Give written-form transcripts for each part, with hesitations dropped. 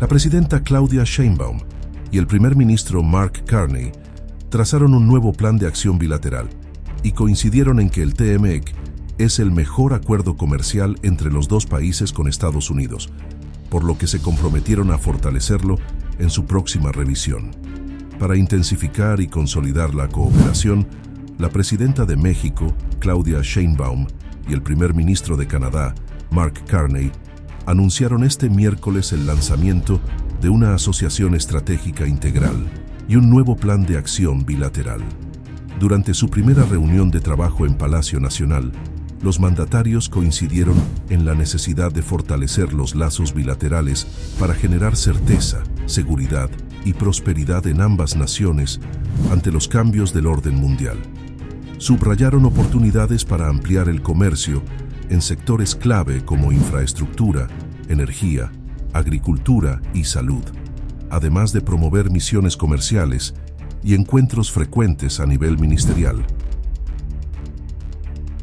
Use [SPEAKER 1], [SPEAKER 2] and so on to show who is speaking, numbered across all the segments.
[SPEAKER 1] La presidenta Claudia Sheinbaum y el primer ministro Mark Carney trazaron un nuevo plan de acción bilateral y coincidieron en que el TMEC es el mejor acuerdo comercial entre los dos países con Estados Unidos, por lo que se comprometieron a fortalecerlo en su próxima revisión. Para intensificar y consolidar la cooperación, la presidenta de México, Claudia Sheinbaum, y el primer ministro de Canadá, Mark Carney, anunciaron este miércoles el lanzamiento de una asociación estratégica integral y un nuevo plan de acción bilateral. Durante su primera reunión de trabajo en Palacio Nacional, los mandatarios coincidieron en la necesidad de fortalecer los lazos bilaterales para generar certeza, seguridad y prosperidad en ambas naciones ante los cambios del orden mundial. Subrayaron oportunidades para ampliar el comercio en sectores clave como infraestructura, energía, agricultura y salud, además de promover misiones comerciales y encuentros frecuentes a nivel ministerial.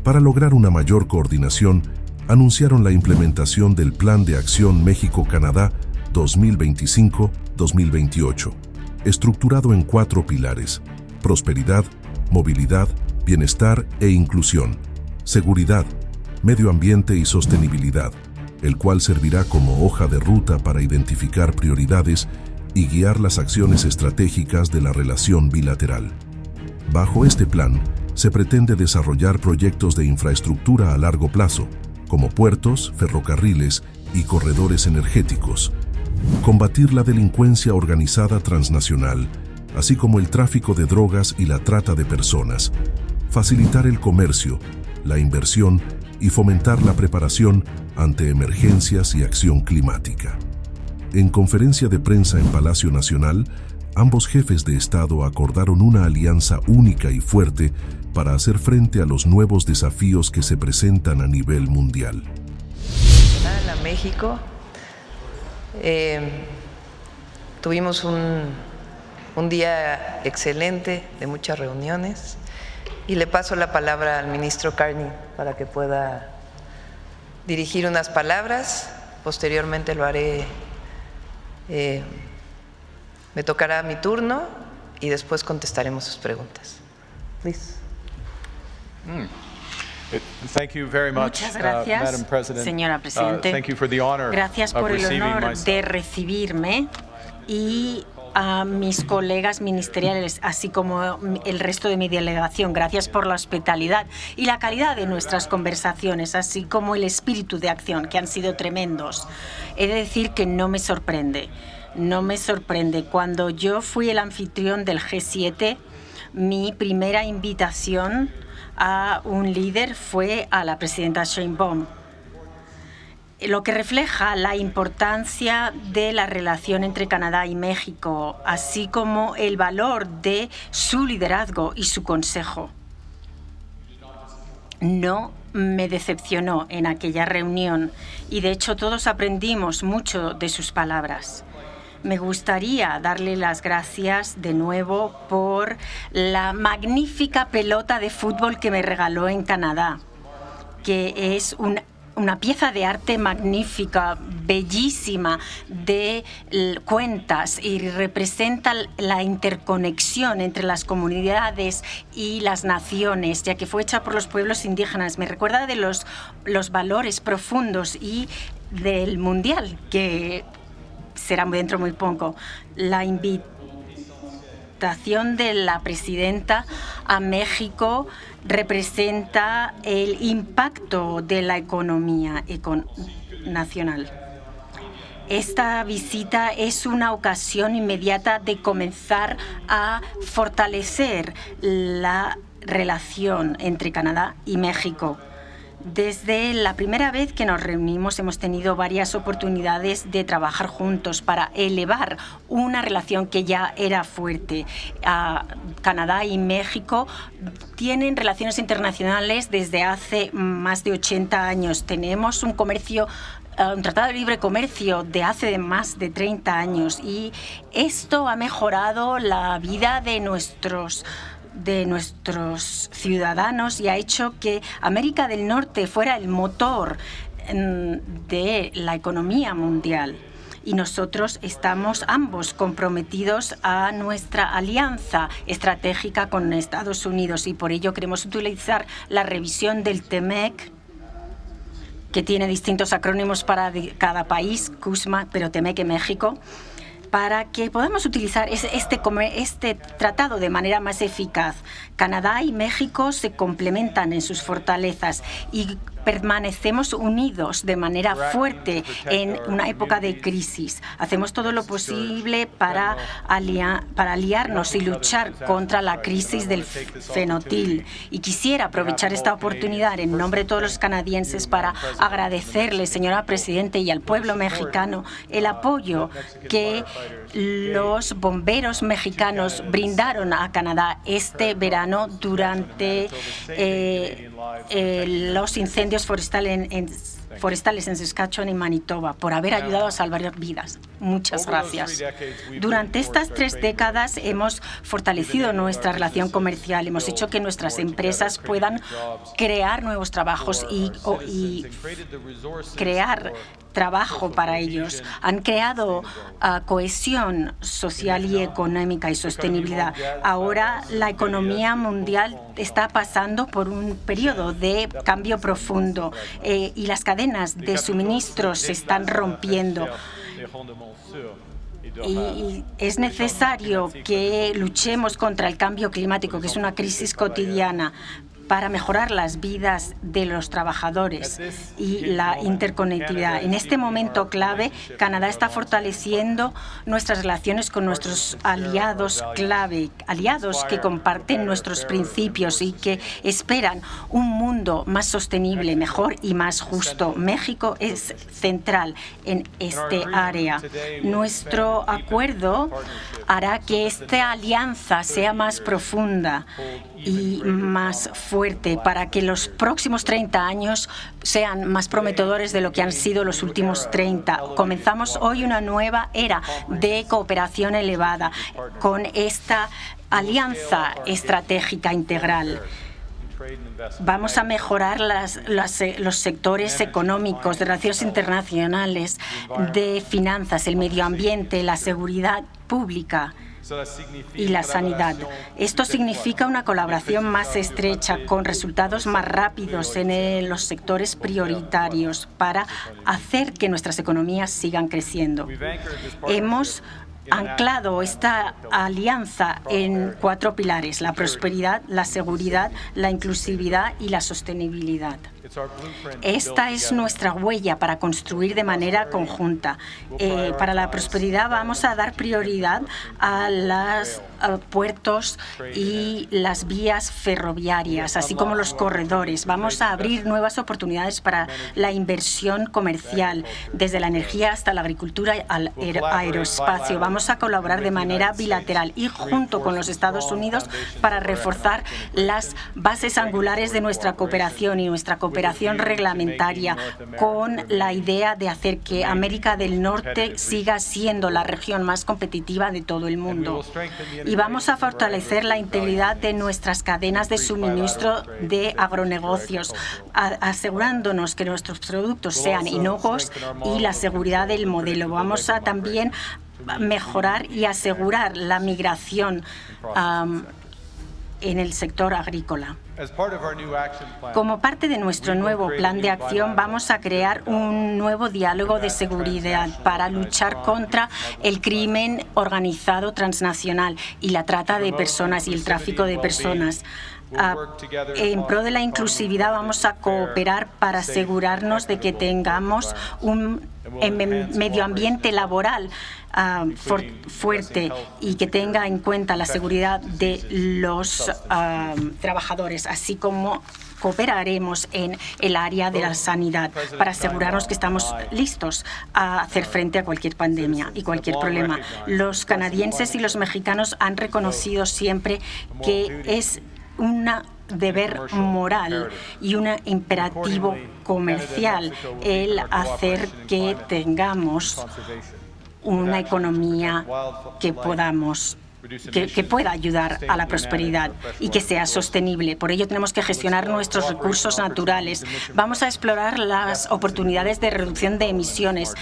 [SPEAKER 1] Para lograr una mayor coordinación, anunciaron la implementación del Plan de Acción México-Canadá 2025-2028, estructurado en 4 pilares: prosperidad, movilidad, bienestar e inclusión, seguridad, medio ambiente y sostenibilidad, el cual servirá como hoja de ruta para identificar prioridades y guiar las acciones estratégicas de la relación bilateral. Bajo este plan, se pretende desarrollar proyectos de infraestructura a largo plazo, como puertos, ferrocarriles y corredores energéticos, combatir la delincuencia organizada transnacional, así como el tráfico de drogas y la trata de personas, facilitar el comercio, la inversión y fomentar la preparación ante emergencias y acción climática. En conferencia de prensa en Palacio Nacional, ambos jefes de Estado acordaron una alianza única y fuerte para hacer frente a los nuevos desafíos que se presentan a nivel mundial.
[SPEAKER 2] A México tuvimos un día excelente de muchas reuniones y le paso la palabra al ministro Carney para que pueda dirigir unas palabras. Posteriormente lo haré, me tocará mi turno y después contestaremos sus preguntas. Please.
[SPEAKER 3] Thank you very much,
[SPEAKER 4] Muchas gracias,
[SPEAKER 3] Madam President.
[SPEAKER 4] señora Presidente.
[SPEAKER 3] Thank you for the honor
[SPEAKER 4] Gracias por el honor de recibirme y a mis colegas ministeriales, así como el resto de mi delegación. Gracias por la hospitalidad y la calidad de nuestras conversaciones, así como el espíritu de acción, que han sido tremendos. He de decir que no me sorprende. No me sorprende. Cuando yo fui el anfitrión del G7, mi primera invitación a un líder fue a la presidenta Sheinbaum, lo que refleja la importancia de la relación entre Canadá y México, así como el valor de su liderazgo y su consejo. No me decepcionó en aquella reunión y, de hecho, todos aprendimos mucho de sus palabras. Me gustaría darle las gracias de nuevo por la magnífica pelota de fútbol que me regaló en Canadá, que es una pieza de arte magnífica, bellísima, de cuentas y representa la interconexión entre las comunidades y las naciones, ya que fue hecha por los pueblos indígenas. Me recuerda de los valores profundos y del Mundial, que será dentro muy poco. La invitación de la presidenta a México representa el impacto de la economía nacional. Esta visita es una ocasión inmediata de comenzar a fortalecer la relación entre Canadá y México. Desde la primera vez que nos reunimos hemos tenido varias oportunidades de trabajar juntos para elevar una relación que ya era fuerte. Canadá y México tienen relaciones internacionales desde hace más de 80 años. Tenemos un tratado de libre comercio de hace más de 30 años y esto ha mejorado la vida de nuestros ciudadanos y ha hecho que América del Norte fuera el motor de la economía mundial. y nosotros estamos ambos comprometidos a nuestra alianza estratégica con Estados Unidos y por ello queremos utilizar la revisión del TMEC, que tiene distintos acrónimos para cada país, CUSMA, pero TMEC en México, para que podamos utilizar este tratado de manera más eficaz. Canadá y México se complementan en sus fortalezas y permanecemos unidos de manera fuerte en una época de crisis. Hacemos todo lo posible para aliarnos y luchar contra la crisis del fenotil. Y quisiera aprovechar esta oportunidad en nombre de todos los canadienses para agradecerle, señora Presidenta, y al pueblo mexicano el apoyo que los bomberos mexicanos brindaron a Canadá este verano durante los incendios forestales en Saskatchewan y Manitoba, por haber ayudado a salvar vidas. Muchas gracias. Durante estas 3 décadas hemos fortalecido nuestra relación comercial, hemos hecho que nuestras empresas puedan crear nuevos trabajos y crear trabajo para ellos. Han creado cohesión social y económica y sostenibilidad. Ahora la economía mundial está pasando por un periodo de cambio profundo y las cadenas de suministro se están rompiendo. Y es necesario que luchemos contra el cambio climático, que es una crisis cotidiana, para mejorar las vidas de los trabajadores y la interconectividad. En este momento clave, Canadá está fortaleciendo nuestras relaciones con nuestros aliados clave, aliados que comparten nuestros principios y que esperan un mundo más sostenible, mejor y más justo. México es central en este área. Nuestro acuerdo hará que esta alianza sea más profunda y más fuerte para que los próximos 30 años sean más prometedores de lo que han sido los últimos 30. Comenzamos hoy una nueva era de cooperación elevada con esta alianza estratégica integral. Vamos a mejorar los sectores económicos, de relaciones internacionales, de finanzas, el medio ambiente, la seguridad pública y la sanidad. Esto significa una colaboración más estrecha con resultados más rápidos en los sectores prioritarios para hacer que nuestras economías sigan creciendo. Hemos anclado esta alianza en 4 pilares: la prosperidad, la seguridad, la inclusividad y la sostenibilidad. Esta es nuestra huella para construir de manera conjunta. Para la prosperidad vamos a dar prioridad a los puertos y las vías ferroviarias, así como los corredores. Vamos a abrir nuevas oportunidades para la inversión comercial, desde la energía hasta la agricultura y al aeroespacio. Vamos a colaborar de manera bilateral y junto con los Estados Unidos para reforzar las bases angulares de nuestra cooperación y nuestra cooperación reglamentaria, con la idea de hacer que América del Norte siga siendo la región más competitiva de todo el mundo. Y vamos a fortalecer la integridad de nuestras cadenas de suministro de agronegocios, asegurándonos que nuestros productos sean inocuos y la seguridad del modelo. Vamos a también mejorar y asegurar la migración en el sector agrícola. Como parte de nuestro nuevo plan de acción, vamos a crear un nuevo diálogo de seguridad para luchar contra el crimen organizado transnacional y la trata de personas y el tráfico de personas. En pro de la inclusividad vamos a cooperar para asegurarnos de que tengamos un medio ambiente laboral fuerte y que tenga en cuenta la seguridad de los trabajadores, así como cooperaremos en el área de la sanidad para asegurarnos que estamos listos a hacer frente a cualquier pandemia y cualquier problema. Los canadienses y los mexicanos han reconocido siempre que es un deber moral y un imperativo comercial el hacer que tengamos una economía que podamos que pueda ayudar a la prosperidad y que sea sostenible. Por ello tenemos que gestionar nuestros recursos naturales. Vamos a explorar las oportunidades de reducción de emisiones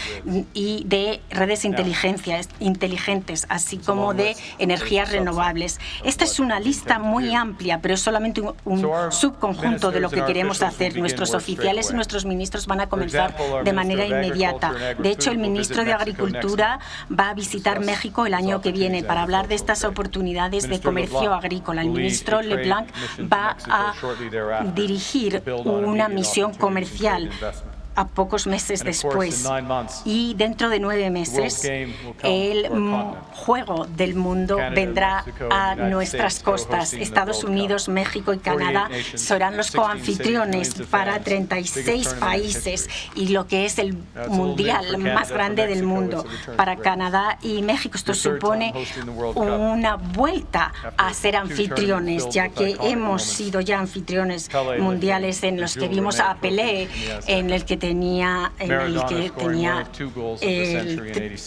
[SPEAKER 4] y de redes inteligentes, así como de energías renovables. Esta es una lista muy amplia, pero es solamente un subconjunto de lo que queremos hacer. Nuestros oficiales y nuestros ministros van a comenzar de manera inmediata. De hecho, el ministro de Agricultura va a visitar México el año que viene para hablar de estas oportunidades de comercio agrícola. El ministro LeBlanc va a dirigir una misión comercial a pocos meses después. Y dentro de 9 meses, el juego del mundo vendrá a nuestras costas. Estados Unidos, México y Canadá serán los coanfitriones para 36 países y lo que es el mundial más grande del mundo. Para Canadá y México esto supone una vuelta a ser anfitriones, ya que hemos sido ya anfitriones mundiales en los que vimos a Pelé, en el que tenía el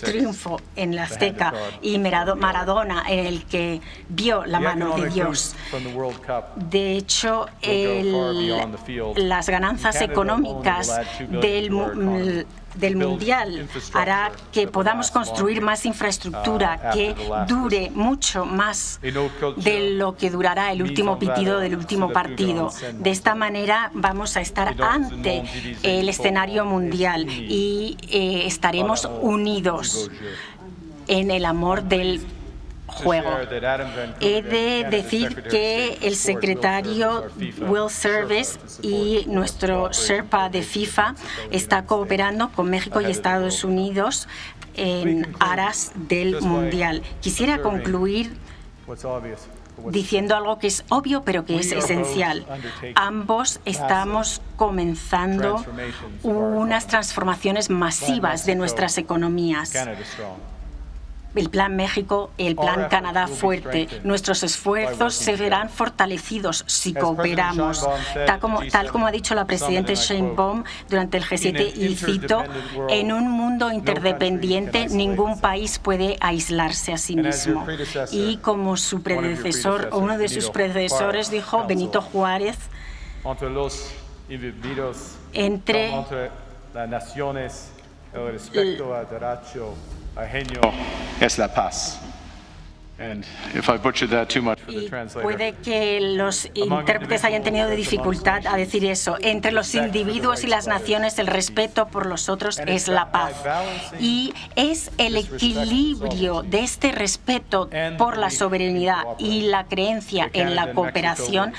[SPEAKER 4] triunfo en la Azteca, y Maradona, en el que vio la mano de Dios. De hecho, las ganancias económicas del Mundial hará que podamos construir más infraestructura que dure mucho más de lo que durará el último pitido del último partido. De esta manera vamos a estar ante el escenario mundial y estaremos unidos en el amor del juego. He de decir que el secretario Will Service y nuestro Sherpa de FIFA está cooperando con México y Estados Unidos en aras del Mundial. Quisiera concluir diciendo algo que es obvio pero que es esencial. Ambos estamos comenzando unas transformaciones masivas de nuestras economías. El Plan México, el Plan Canadá fuerte. Nuestros esfuerzos se verán fortalecidos si cooperamos. Tal como ha dicho la presidenta Sheinbaum durante el G7, y cito, en un mundo interdependiente ningún país puede aislarse a sí mismo. Y como su predecesor, o uno de sus predecesores dijo, Benito Juárez, entre
[SPEAKER 3] las naciones, el respeto al derecho es la paz.
[SPEAKER 4] Y puede que los intérpretes hayan tenido dificultad a decir eso. Entre los individuos y las naciones, el respeto por los otros es la paz. Y es el equilibrio de este respeto por la soberanía y la creencia en la cooperación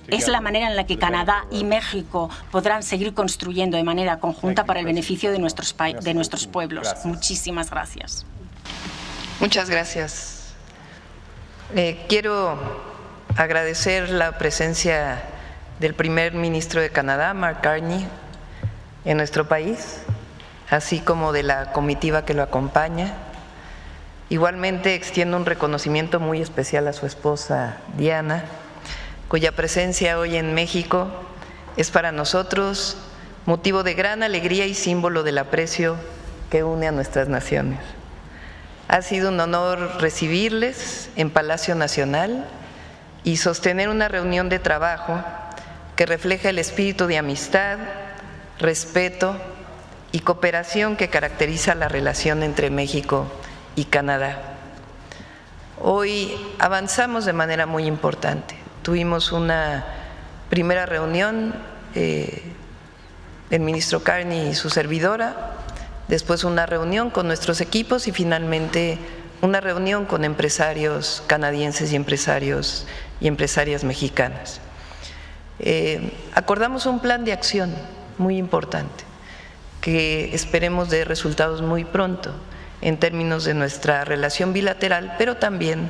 [SPEAKER 4] es la manera en la que Canadá y México podrán seguir construyendo de manera conjunta para el beneficio de nuestros pueblos. Muchísimas gracias.
[SPEAKER 2] Muchas gracias. Quiero agradecer la presencia del primer ministro de Canadá, Mark Carney, en nuestro país, así como de la comitiva que lo acompaña. Igualmente extiendo un reconocimiento muy especial a su esposa, Diana, cuya presencia hoy en México es para nosotros motivo de gran alegría y símbolo del aprecio que une a nuestras naciones. Ha sido un honor recibirles en Palacio Nacional y sostener una reunión de trabajo que refleja el espíritu de amistad, respeto y cooperación que caracteriza la relación entre México y Canadá. Hoy avanzamos de manera muy importante. Tuvimos una primera reunión, el ministro Carney y su servidora, después una reunión con nuestros equipos y finalmente una reunión con empresarios canadienses y empresarias mexicanas. Acordamos un plan de acción muy importante que esperemos dé resultados muy pronto en términos de nuestra relación bilateral, pero también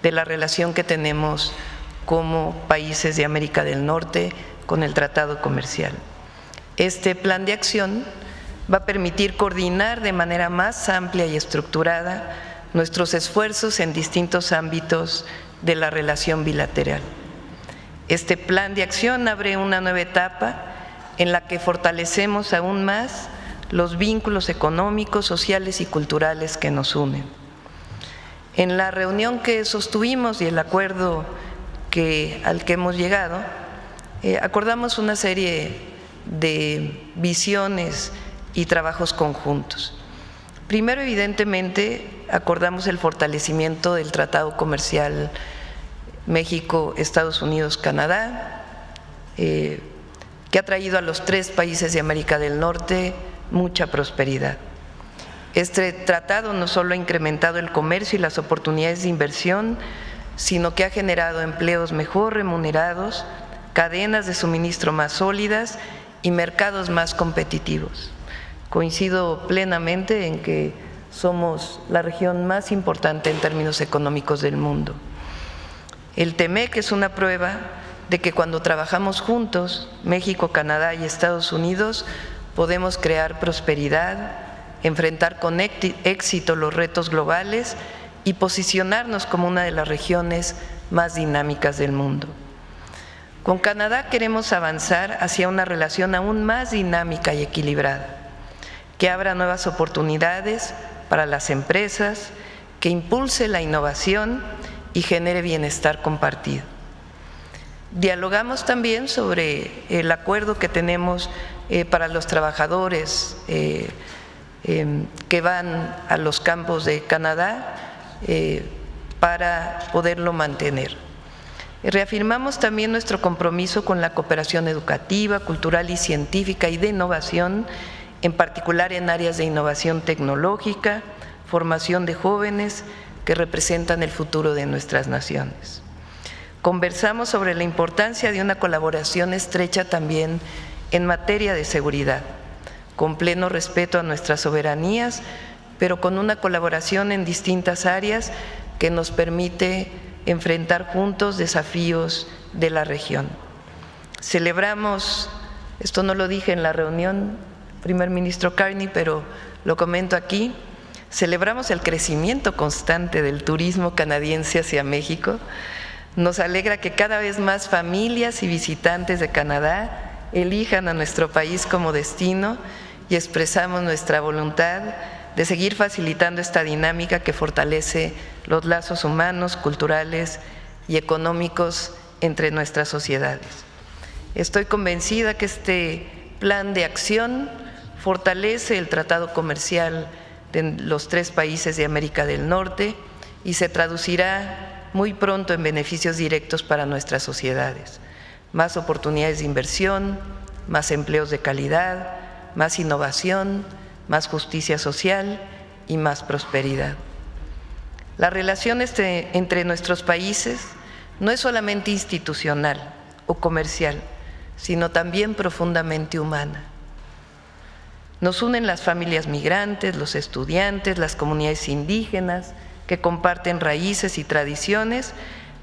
[SPEAKER 2] de la relación que tenemos como países de América del Norte con el Tratado Comercial. Este plan de acción va a permitir coordinar de manera más amplia y estructurada nuestros esfuerzos en distintos ámbitos de la relación bilateral. Este plan de acción abre una nueva etapa en la que fortalecemos aún más los vínculos económicos, sociales y culturales que nos unen. En la reunión que sostuvimos y el acuerdo al que hemos llegado, acordamos una serie de visiones y trabajos conjuntos. Primero, evidentemente, acordamos el fortalecimiento del Tratado Comercial México, Estados Unidos, Canadá, que ha traído a los 3 países de América del Norte mucha prosperidad. Este tratado no solo ha incrementado el comercio y las oportunidades de inversión, sino que ha generado empleos mejor remunerados, cadenas de suministro más sólidas y mercados más competitivos. Coincido plenamente en que somos la región más importante en términos económicos del mundo. El TEMEC es una prueba de que cuando trabajamos juntos, México, Canadá y Estados Unidos, podemos crear prosperidad, enfrentar con éxito los retos globales y posicionarnos como una de las regiones más dinámicas del mundo. Con Canadá queremos avanzar hacia una relación aún más dinámica y equilibrada, que abra nuevas oportunidades para las empresas, que impulse la innovación y genere bienestar compartido. Dialogamos también sobre el acuerdo que tenemos para los trabajadores que van a los campos de Canadá para poderlo mantener. Reafirmamos también nuestro compromiso con la cooperación educativa, cultural y científica y de innovación, en particular en áreas de innovación tecnológica, formación de jóvenes que representan el futuro de nuestras naciones. Conversamos sobre la importancia de una colaboración estrecha también en materia de seguridad, con pleno respeto a nuestras soberanías, pero con una colaboración en distintas áreas que nos permite enfrentar juntos desafíos de la región. Celebramos, esto no lo dije en la reunión, primer ministro Carney, pero lo comento aquí, celebramos el crecimiento constante del turismo canadiense hacia México. Nos alegra que cada vez más familias y visitantes de Canadá elijan a nuestro país como destino y expresamos nuestra voluntad de seguir facilitando esta dinámica que fortalece los lazos humanos, culturales y económicos entre nuestras sociedades. Estoy convencida que este plan de acción fortalece el tratado comercial de los 3 países de América del Norte y se traducirá muy pronto en beneficios directos para nuestras sociedades, más oportunidades de inversión, más empleos de calidad, más innovación, más justicia social y más prosperidad. La relación entre nuestros países no es solamente institucional o comercial, sino también profundamente humana. Nos unen las familias migrantes, los estudiantes, las comunidades indígenas que comparten raíces y tradiciones,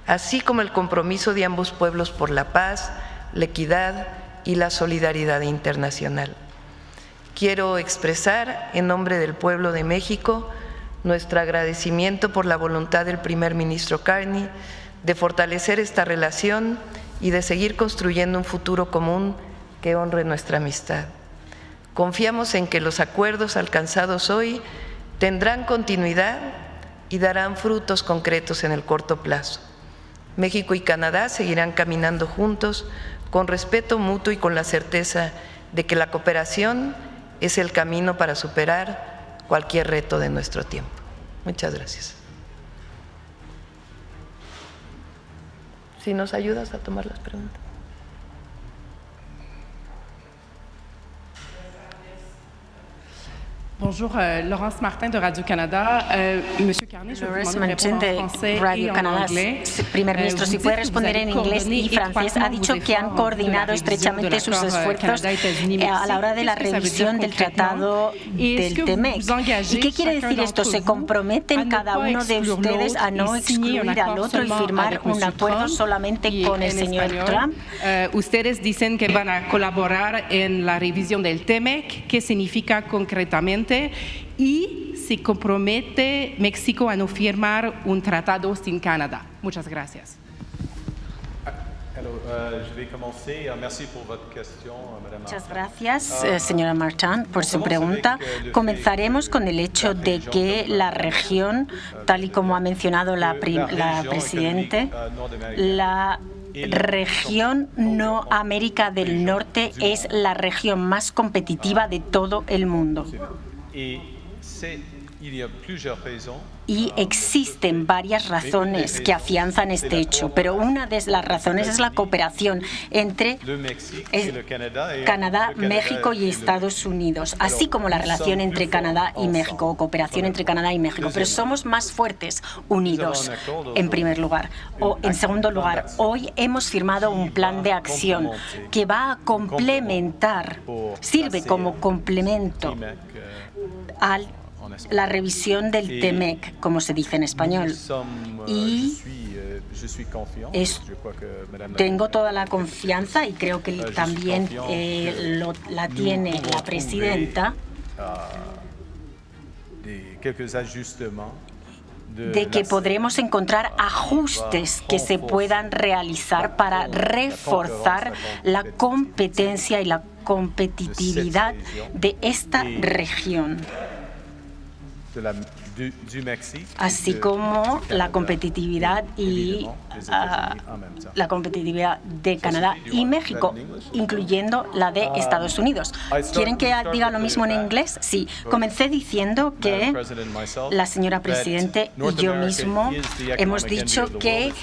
[SPEAKER 2] así como el compromiso de ambos pueblos por la paz, la equidad y la solidaridad internacional. Quiero expresar en nombre del pueblo de México nuestro agradecimiento por la voluntad del primer ministro Carney de fortalecer esta relación y de seguir construyendo un futuro común que honre nuestra amistad. Confiamos en que los acuerdos alcanzados hoy tendrán continuidad y darán frutos concretos en el corto plazo. México y Canadá seguirán caminando juntos con respeto mutuo y con la certeza de que la cooperación es el camino para superar cualquier reto de nuestro tiempo. Muchas gracias. Si nos ayudas a tomar las preguntas.
[SPEAKER 5] Bonjour, Laurence Martin de Radio-Canada. Monsieur Carney, je vous demande de répondre en français et en anglais.
[SPEAKER 4] Primer ministro, si puede responder en inglés y francés, ha dicho que han coordinado estrechamente sus esfuerzos a la hora de la revisión del tratado del TEMEC. ¿Y qué quiere decir esto? ¿Se comprometen cada uno de ustedes a no excluir al otro y firmar un acuerdo solamente con el señor Trump?
[SPEAKER 5] Ustedes dicen que van a colaborar en la revisión del TEMEC. ¿Qué significa concretamente? Y se compromete México a no firmar un tratado sin Canadá. Muchas gracias.
[SPEAKER 4] Muchas gracias, señora Martin, por su pregunta. Comenzaremos con el hecho de que la región, tal y como ha mencionado la presidenta, la región América del Norte es la región más competitiva de todo el mundo. Y existen varias razones que afianzan este hecho, pero una de las razones es la cooperación entre Canadá, México y Estados Unidos, así como la relación entre Canadá y México, o cooperación entre Canadá y México. Pero somos más fuertes unidos, en primer lugar. En segundo lugar, hoy hemos firmado un plan de acción que va a complementar, sirve como complemento a la revisión del TEMEC, como se dice en español. Y tengo toda la confianza, y creo que también la tiene la presidenta, de que podremos encontrar ajustes que se puedan realizar para reforzar la competencia y la competitividad de esta región, así como la competitividad de Canadá y México, incluyendo la de Estados Unidos. ¿Quieren que diga lo mismo en inglés? Sí. Comencé diciendo que la señora presidenta y yo mismo hemos dicho que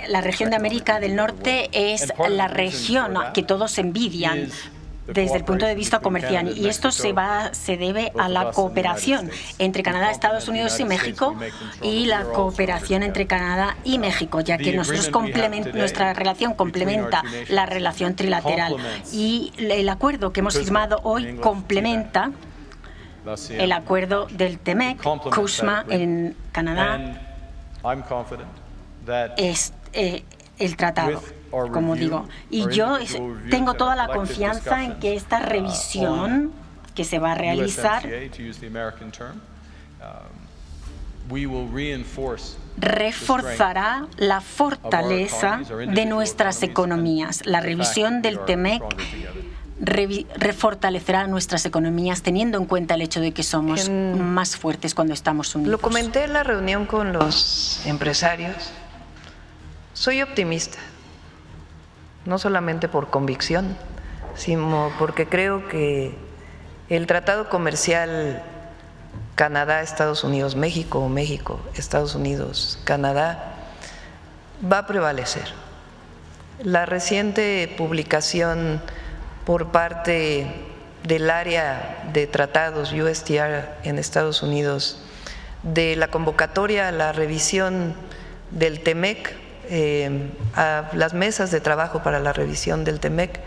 [SPEAKER 4] la región de América del Norte es la región que todos envidian desde el punto de vista comercial, y esto se debe a la cooperación entre Canadá, Estados Unidos y México, y la cooperación entre Canadá y México, ya que nuestra relación complementa la relación trilateral, y el acuerdo que hemos firmado hoy complementa el acuerdo del TEMEC, CUSMA en Canadá, es el tratado, como digo. Y yo tengo toda la confianza en que esta revisión que se va a realizar reforzará la fortaleza de nuestras economías. La revisión del TEMEC refortalecerá nuestras economías, teniendo en cuenta el hecho de que somos más fuertes cuando estamos unidos.
[SPEAKER 2] Lo comenté en la reunión con los empresarios. Soy optimista, no solamente por convicción, sino porque creo que el tratado comercial Canadá, Estados Unidos, México, México, Estados Unidos, Canadá, va a prevalecer. La reciente publicación por parte del área de tratados USTR en Estados Unidos de la convocatoria a la revisión del TEMEC, a las mesas de trabajo para la revisión del TEMEC,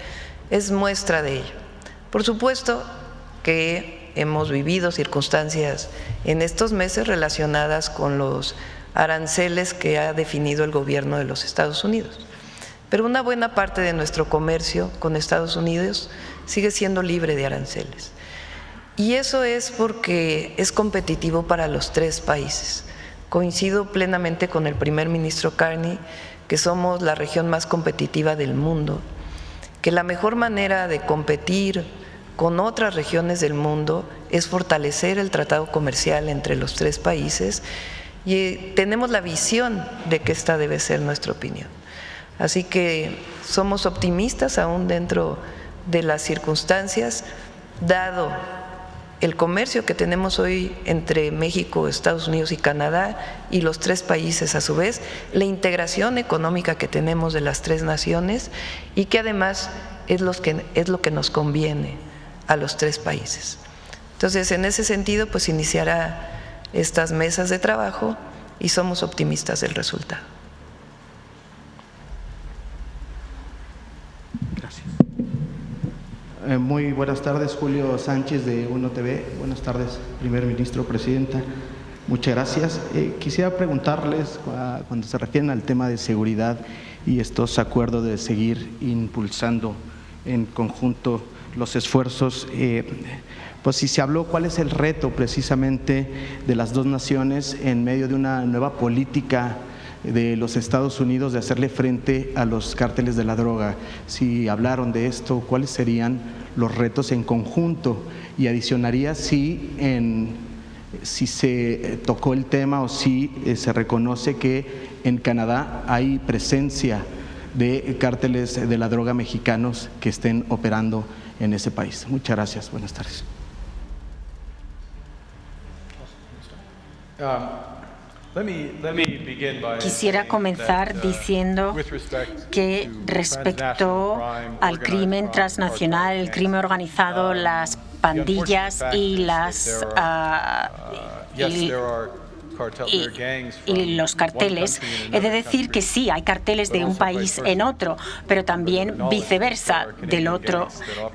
[SPEAKER 2] es muestra de ello. Por supuesto que hemos vivido circunstancias en estos meses relacionadas con los aranceles que ha definido el gobierno de los Estados Unidos, pero una buena parte de nuestro comercio con Estados Unidos sigue siendo libre de aranceles, y eso es porque es competitivo para los tres países. Coincido plenamente con el primer ministro Carney que somos la región más competitiva del mundo, que la mejor manera de competir con otras regiones del mundo es fortalecer el tratado comercial entre los tres países, y tenemos la visión de que esta debe ser nuestra opinión. Así que somos optimistas aún dentro de las circunstancias, dado el comercio que tenemos hoy entre México, Estados Unidos y Canadá, y los tres países a su vez, la integración económica que tenemos de las tres naciones, y que además es lo que nos conviene a los tres países. Entonces, en ese sentido, pues iniciará estas mesas de trabajo y somos optimistas del resultado.
[SPEAKER 6] Gracias. Muy buenas tardes, Julio Sánchez de Uno TV. Buenas tardes, primer ministro, presidenta. Muchas gracias. Quisiera preguntarles, cuando se refieren al tema de seguridad y estos acuerdos de seguir impulsando en conjunto los esfuerzos, pues si se habló, ¿cuál es el reto precisamente de las dos naciones en medio de una nueva política de los Estados Unidos de hacerle frente a los cárteles de la droga. Si hablaron de esto, ¿cuáles serían los retos en conjunto? Y adicionaría si se tocó el tema o si se reconoce que en Canadá hay presencia de cárteles de la droga mexicanos que estén operando en ese país. Muchas gracias. Buenas tardes.
[SPEAKER 4] Quisiera comenzar diciendo que respecto al crimen transnacional, el crimen organizado, las pandillas y los carteles, he de decir que sí, hay carteles de un país en otro, pero también viceversa, del otro.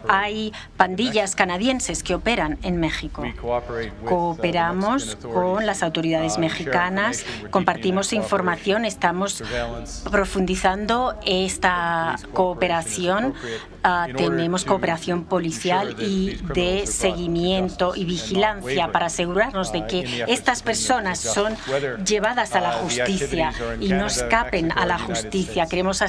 [SPEAKER 4] Hay pandillas canadienses que operan en México. Cooperamos con las autoridades mexicanas, compartimos información, estamos profundizando esta cooperación. Tenemos cooperación policial y de seguimiento y vigilancia para asegurarnos de que estas personas son llevadas a la justicia y no escapen a la justicia. Queremos,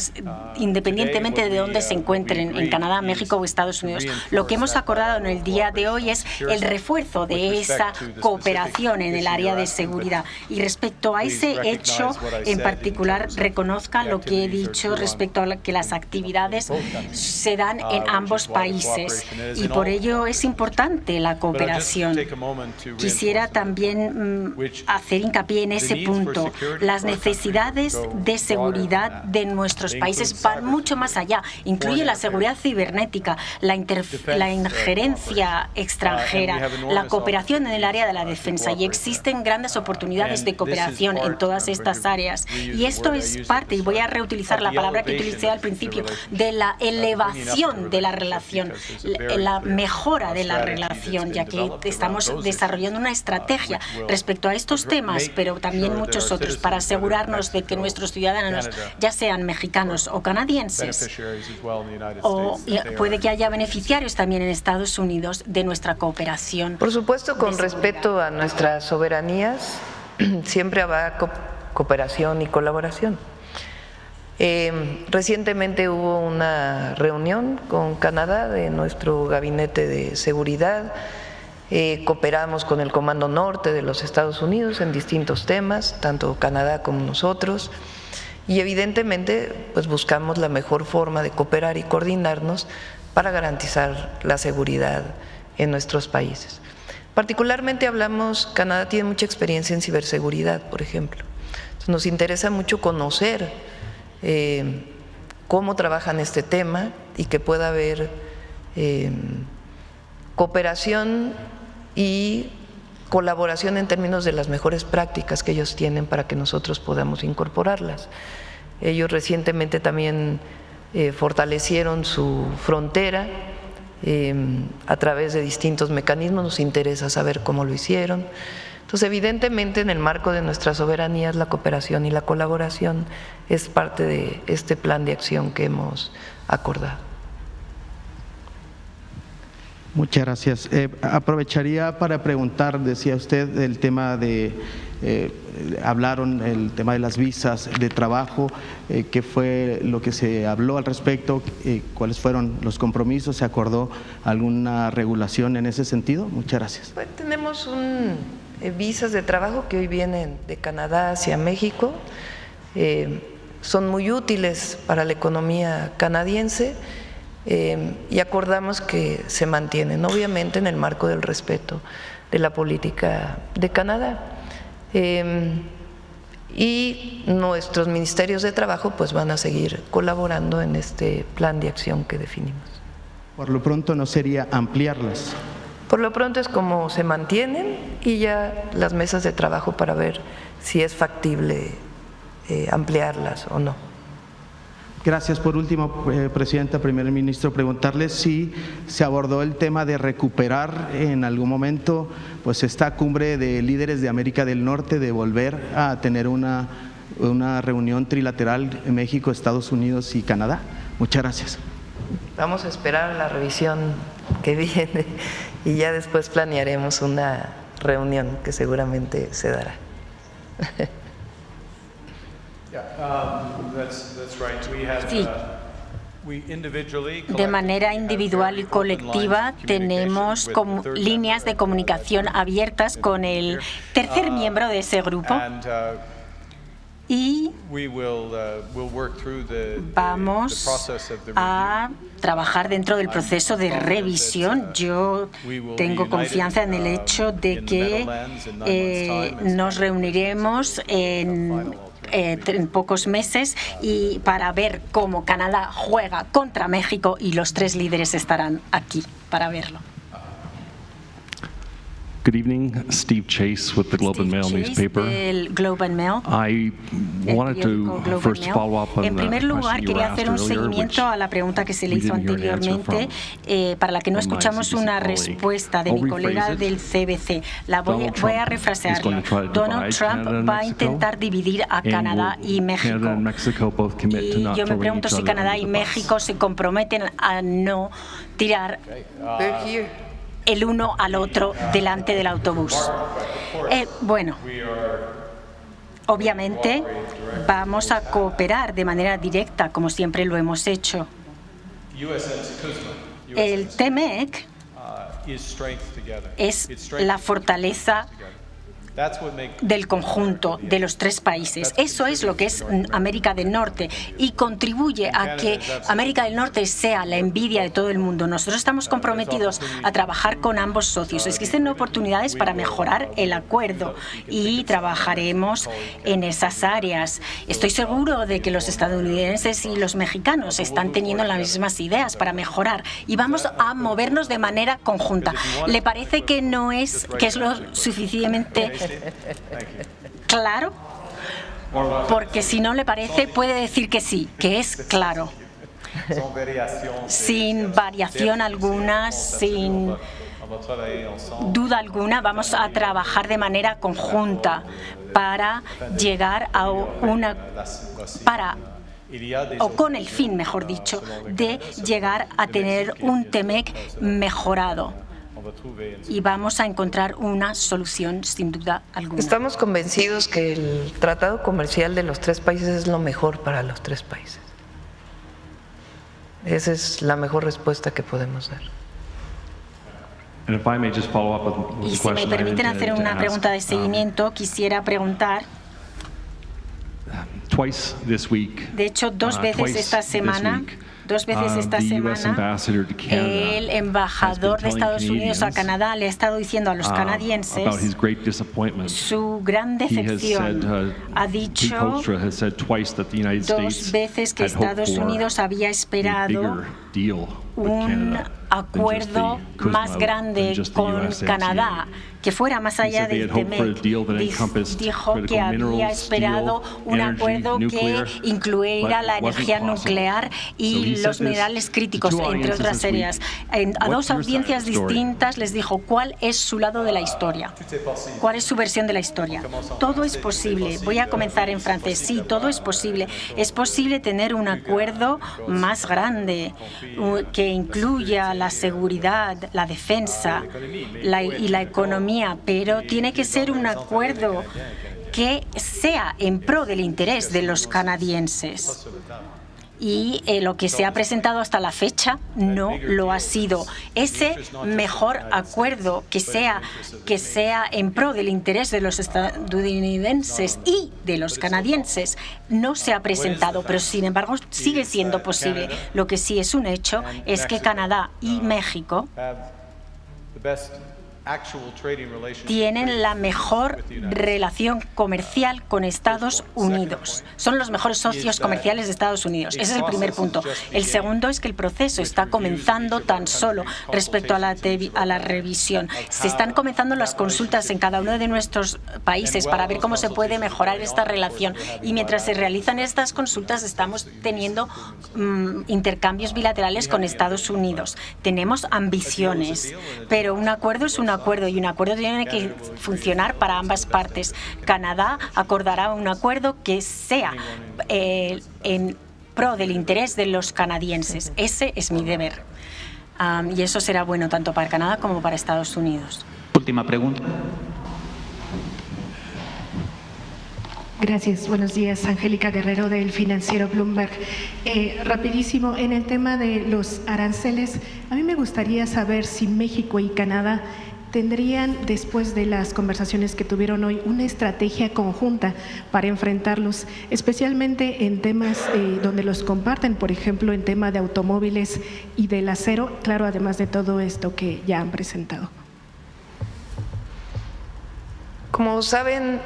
[SPEAKER 4] independientemente de dónde se encuentren, en Canadá, México o Estados Unidos, lo que hemos acordado en el día de hoy es el refuerzo de esa cooperación en el área de seguridad. Y respecto a ese hecho en particular, reconozca lo que he dicho respecto a que las actividades se dan en ambos países y por ello es importante la cooperación. Quisiera también hacer hincapié en ese punto. Las necesidades de seguridad de nuestros países van mucho más allá. Incluye la seguridad cibernética, la injerencia extranjera, la cooperación en el área de la defensa, y existen grandes oportunidades de cooperación en todas estas áreas. Y esto es parte, y voy a reutilizar la palabra que utilicé al principio, de la elevación de la relación, la mejora de la relación, ya que estamos desarrollando una estrategia respecto a estos temas, pero también muchos otros, para asegurarnos de que nuestros ciudadanos, ya sean mexicanos o canadienses, o puede que haya beneficiarios también en Estados Unidos de nuestra cooperación.
[SPEAKER 2] Por supuesto, con respeto a nuestras soberanías, siempre habrá cooperación y colaboración. Recientemente hubo una reunión con Canadá de nuestro gabinete de seguridad. Cooperamos con el Comando Norte de los Estados Unidos en distintos temas, tanto Canadá como nosotros, y evidentemente pues buscamos la mejor forma de cooperar y coordinarnos para garantizar la seguridad en nuestros países. Particularmente Canadá tiene mucha experiencia en ciberseguridad, por ejemplo. Entonces, nos interesa mucho conocer cómo trabajan este tema y que pueda haber cooperación y colaboración en términos de las mejores prácticas que ellos tienen para que nosotros podamos incorporarlas. Ellos recientemente también fortalecieron su frontera a través de distintos mecanismos, nos interesa saber cómo lo hicieron. Entonces, evidentemente, en el marco de nuestras soberanías, la cooperación y la colaboración es parte de este plan de acción que hemos acordado.
[SPEAKER 6] Muchas gracias. Aprovecharía para preguntar, decía usted, el tema de, hablaron el tema de las visas de trabajo, ¿qué fue lo que se habló al respecto? ¿Cuáles fueron los compromisos? ¿Se acordó alguna regulación en ese sentido? Muchas gracias.
[SPEAKER 2] Pues tenemos visas de trabajo que hoy vienen de Canadá hacia México, son muy útiles para la economía canadiense. Y acordamos que se mantienen, obviamente en el marco del respeto de la política de Canadá. Y nuestros ministerios de trabajo pues van a seguir colaborando en este plan de acción que definimos.
[SPEAKER 6] Por lo pronto no sería ampliarlas.
[SPEAKER 2] Por lo pronto es como se mantienen y ya las mesas de trabajo para ver si es factible ampliarlas o no.
[SPEAKER 6] Gracias. Por último, Presidenta, Primer Ministro, preguntarle si se abordó el tema de recuperar en algún momento pues esta cumbre de líderes de América del Norte, de volver a tener una reunión trilateral en México, Estados Unidos y Canadá. Muchas gracias.
[SPEAKER 2] Vamos a esperar la revisión que viene y ya después planearemos una reunión que seguramente se dará.
[SPEAKER 4] Sí. De manera individual y colectiva tenemos líneas de comunicación abiertas con el tercer miembro de ese grupo y vamos a trabajar dentro del proceso de revisión. Yo tengo confianza en el hecho de que nos reuniremos en pocos meses y para ver cómo Canadá juega contra México, y los 3 líderes estarán aquí para verlo.
[SPEAKER 7] Good evening, Steve Chase with the Globe and Mail newspaper.
[SPEAKER 4] El Globe and Mail.
[SPEAKER 7] I wanted to first follow up on
[SPEAKER 4] En primer lugar, quería hacer un seguimiento a la pregunta que se le hizo anteriormente, para la que no escuchamos una respuesta de mi colega del CBC. Voy a refrasearla. Donald Trump va a intentar dividir a Canadá y México. Y yo me pregunto si Canadá y México se comprometen a no tirar el uno al otro delante del autobús. Bueno, obviamente vamos a cooperar de manera directa, como siempre lo hemos hecho. El TMEC es la fortaleza del conjunto de los 3 países. Eso es lo que es América del Norte y contribuye a que América del Norte sea la envidia de todo el mundo. Nosotros estamos comprometidos a trabajar con ambos socios. Existen oportunidades para mejorar el acuerdo y trabajaremos en esas áreas. Estoy seguro de que los estadounidenses y los mexicanos están teniendo las mismas ideas para mejorar y vamos a movernos de manera conjunta. ¿Le parece que no es lo suficientemente claro? Porque si no le parece, puede decir que sí, que es claro. Sin variación alguna, sin duda alguna, vamos a trabajar de manera conjunta para llegar a o con el fin, mejor dicho, de llegar a tener un TMEC mejorado. Y vamos a encontrar una solución sin duda alguna.
[SPEAKER 2] Estamos convencidos que el tratado comercial de los 3 países es lo mejor para los 3 países. Esa es la mejor respuesta que podemos dar.
[SPEAKER 4] Y si me permiten hacer una pregunta de seguimiento, quisiera preguntar. De hecho, 2 veces esta semana, el embajador de Estados Unidos a Canadá le ha estado diciendo a los canadienses su gran decepción. Ha dicho 2 veces que Estados Unidos había esperado un acuerdo más grande con Canadá, que fuera más allá del TMEC. Dijo que había esperado un acuerdo que incluyera la energía nuclear y los minerales críticos, entre otras áreas. A 2 audiencias distintas les dijo cuál es su lado de la historia, cuál es su versión de la historia. Todo es posible. Voy a comenzar en francés. Sí, todo es posible. Es posible tener un acuerdo más grande que incluya la seguridad, la defensa y la economía, pero tiene que ser un acuerdo que sea en pro del interés de los canadienses. Y lo que se ha presentado hasta la fecha no lo ha sido. Ese mejor acuerdo que sea en pro del interés de los estadounidenses y de los canadienses no se ha presentado, pero sin embargo sigue siendo posible. Lo que sí es un hecho es que Canadá y México tienen la mejor relación comercial con Estados Unidos. Son los mejores socios comerciales de Estados Unidos. Ese es el primer punto. El segundo es que el proceso está comenzando tan solo respecto a la revisión. Se están comenzando las consultas en cada uno de nuestros países para ver cómo se puede mejorar esta relación. Y mientras se realizan estas consultas, estamos teniendo intercambios bilaterales con Estados Unidos. Tenemos ambiciones, pero un acuerdo es un acuerdo y un acuerdo tiene que funcionar para ambas partes. Canadá acordará un acuerdo que sea en pro del interés de los canadienses. Ese es mi deber. Y eso será bueno tanto para Canadá como para Estados Unidos.
[SPEAKER 8] Última pregunta. Gracias, buenos días. Angélica Guerrero del financiero Bloomberg. Rapidísimo, en el tema de los aranceles, a mí me gustaría saber si México y Canadá tendrían, después de las conversaciones que tuvieron hoy, una estrategia conjunta para enfrentarlos, especialmente en temas donde los comparten, por ejemplo, en tema de automóviles y del acero, claro, además de todo esto que ya han presentado.
[SPEAKER 2] Como saben,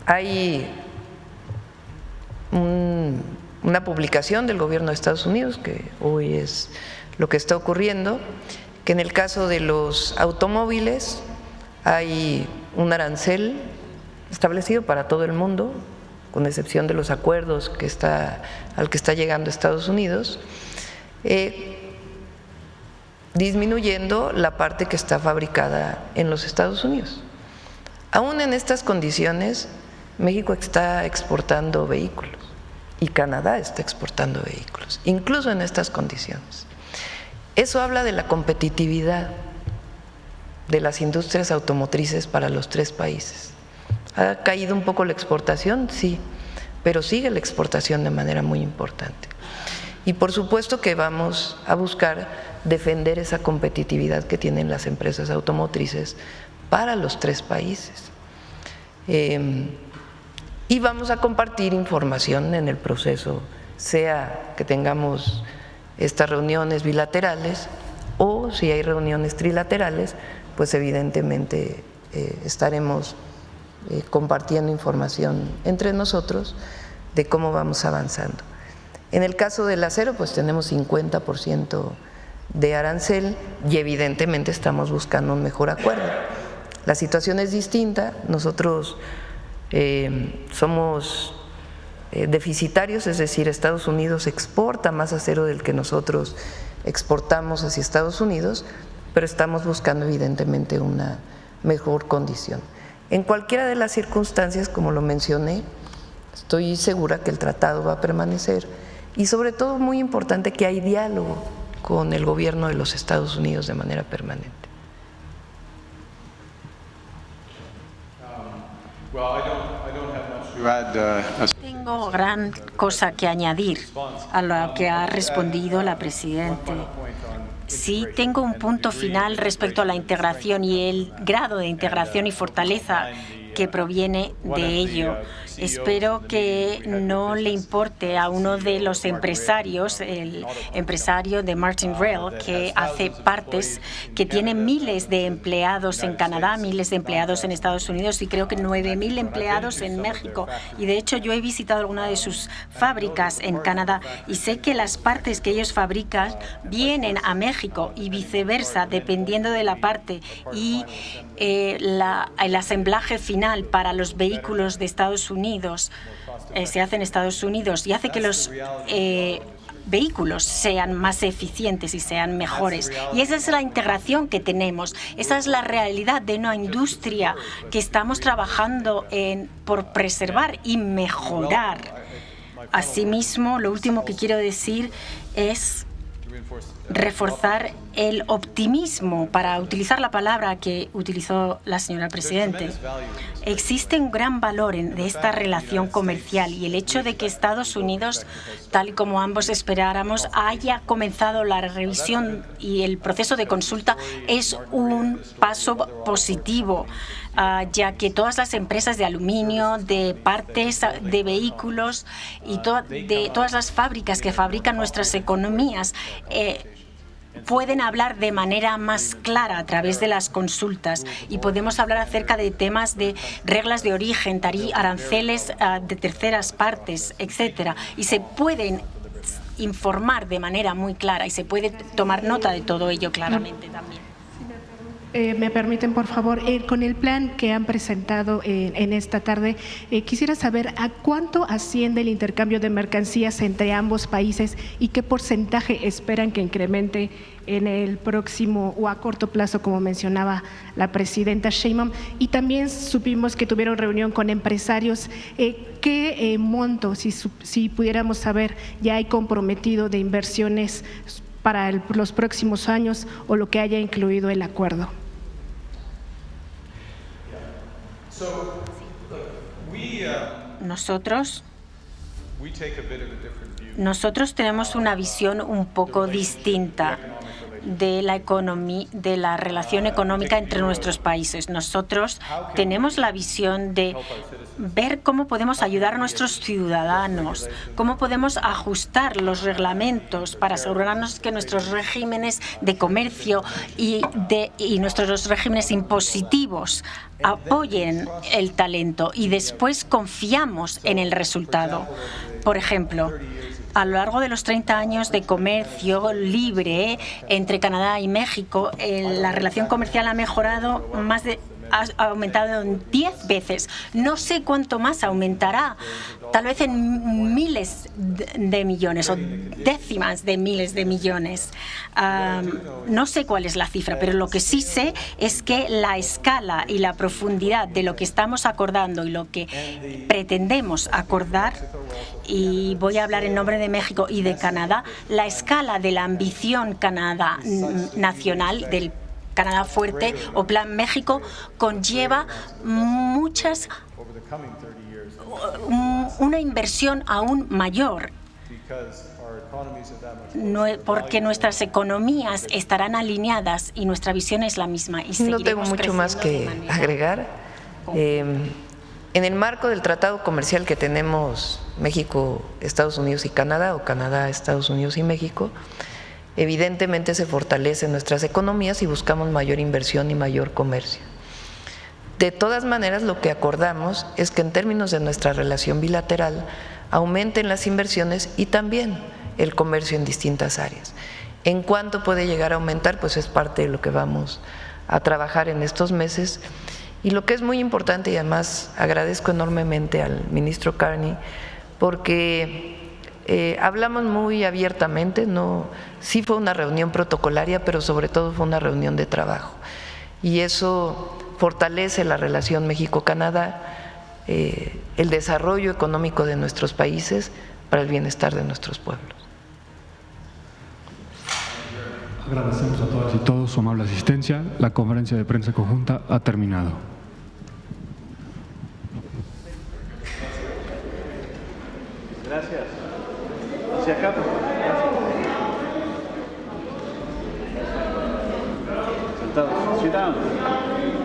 [SPEAKER 2] hay una publicación del gobierno de Estados Unidos, que hoy es lo que está ocurriendo, que en el caso de los automóviles hay un arancel establecido para todo el mundo, con excepción de los acuerdos al que está llegando Estados Unidos, disminuyendo la parte que está fabricada en los Estados Unidos. Aún en estas condiciones, México está exportando vehículos y Canadá está exportando vehículos, incluso en estas condiciones. Eso habla de la competitividad de las industrias automotrices para los tres países. ¿Ha caído un poco la exportación? Sí, pero sigue la exportación de manera muy importante. Y por supuesto que vamos a buscar defender esa competitividad que tienen las empresas automotrices para los tres países. Y vamos a compartir información en el proceso, sea que tengamos estas reuniones bilaterales o si hay reuniones trilaterales, pues evidentemente estaremos compartiendo información entre nosotros de cómo vamos avanzando. En el caso del acero, pues tenemos 50% de arancel y evidentemente estamos buscando un mejor acuerdo. La situación es distinta, nosotros somos deficitarios, es decir, Estados Unidos exporta más acero del que nosotros exportamos hacia Estados Unidos, pero estamos buscando evidentemente una mejor condición. En cualquiera de las circunstancias, como lo mencioné, estoy segura que el tratado va a permanecer y sobre todo muy importante que hay diálogo con el gobierno de los Estados Unidos de manera permanente.
[SPEAKER 4] Tengo gran cosa que añadir a lo que ha respondido la Presidenta. Sí, tengo un punto final respecto a la integración y el grado de integración y fortaleza que proviene de ello. Espero que no le importe a uno de los empresarios, el empresario de Martin Rail, que hace partes, que tiene miles de empleados en Canadá, miles de empleados en Estados Unidos y creo que 9.000 empleados en México. Y de hecho yo he visitado alguna de sus fábricas en Canadá y sé que las partes que ellos fabrican vienen a México y viceversa, dependiendo de la parte. Y el asemblaje final para los vehículos de Estados Unidos se hace en Estados Unidos y hace que los vehículos sean más eficientes y sean mejores. Y esa es la integración que tenemos. Esa es la realidad de una industria que estamos trabajando por preservar y mejorar. Asimismo, lo último que quiero decir es reforzar el optimismo, para utilizar la palabra que utilizó la señora Presidenta. Existe un gran valor de esta relación comercial y el hecho de que Estados Unidos, tal y como ambos esperáramos, haya comenzado la revisión y el proceso de consulta es un paso positivo, ya que todas las empresas de aluminio, de partes de vehículos y de todas las fábricas que fabrican nuestras economías pueden hablar de manera más clara a través de las consultas y podemos hablar acerca de temas de reglas de origen, aranceles de terceras partes, etcétera, y se pueden informar de manera muy clara y se puede tomar nota de todo ello claramente también.
[SPEAKER 8] Me permiten, por favor, con el plan que han presentado en esta tarde, quisiera saber a cuánto asciende el intercambio de mercancías entre ambos países y qué porcentaje esperan que incremente en el próximo o a corto plazo, como mencionaba la presidenta Sheinbaum. Y también supimos que tuvieron reunión con empresarios. ¿Qué monto, si pudiéramos saber, ya hay comprometido de inversiones para los próximos años o lo que haya incluido el acuerdo?
[SPEAKER 9] So
[SPEAKER 4] Nosotros tenemos una visión un poco distinta de la relación económica entre nuestros países. Nosotros tenemos la visión de ver cómo podemos ayudar a nuestros ciudadanos, cómo podemos ajustar los reglamentos para asegurarnos que nuestros regímenes de comercio y nuestros regímenes impositivos apoyen el talento y después confiamos en el resultado. Por ejemplo, a lo largo de los 30 años de comercio libre entre Canadá y México, la relación comercial ha mejorado ha aumentado en 10 veces. No sé cuánto más aumentará, tal vez en miles de millones o décimas de miles de millones. No sé cuál es la cifra, pero lo que sí sé es que la escala y la profundidad de lo que estamos acordando y lo que pretendemos acordar, y voy a hablar en nombre de México y de Canadá, la escala de la ambición Canadá nacional del Canadá Fuerte o Plan México conlleva una inversión aún mayor, porque nuestras economías estarán alineadas y nuestra visión es la misma. Y
[SPEAKER 2] no tengo mucho más que agregar. En el marco del tratado comercial que tenemos México, Estados Unidos y Canadá, o Canadá, Estados Unidos y México, evidentemente se fortalecen nuestras economías y buscamos mayor inversión y mayor comercio. De todas maneras, lo que acordamos es que en términos de nuestra relación bilateral aumenten las inversiones y también el comercio en distintas áreas. En cuánto puede llegar a aumentar, pues es parte de lo que vamos a trabajar en estos meses. Y lo que es muy importante, y además agradezco enormemente al ministro Carney, porque hablamos muy abiertamente, sí fue una reunión protocolaria, pero sobre todo fue una reunión de trabajo. Y eso fortalece la relación México-Canadá, el desarrollo económico de nuestros países para el bienestar de nuestros pueblos.
[SPEAKER 9] Agradecemos a todas y todos su amable asistencia. La conferencia de prensa conjunta ha terminado.
[SPEAKER 6] Gracias. Hacia acá. Sentados. Sit down.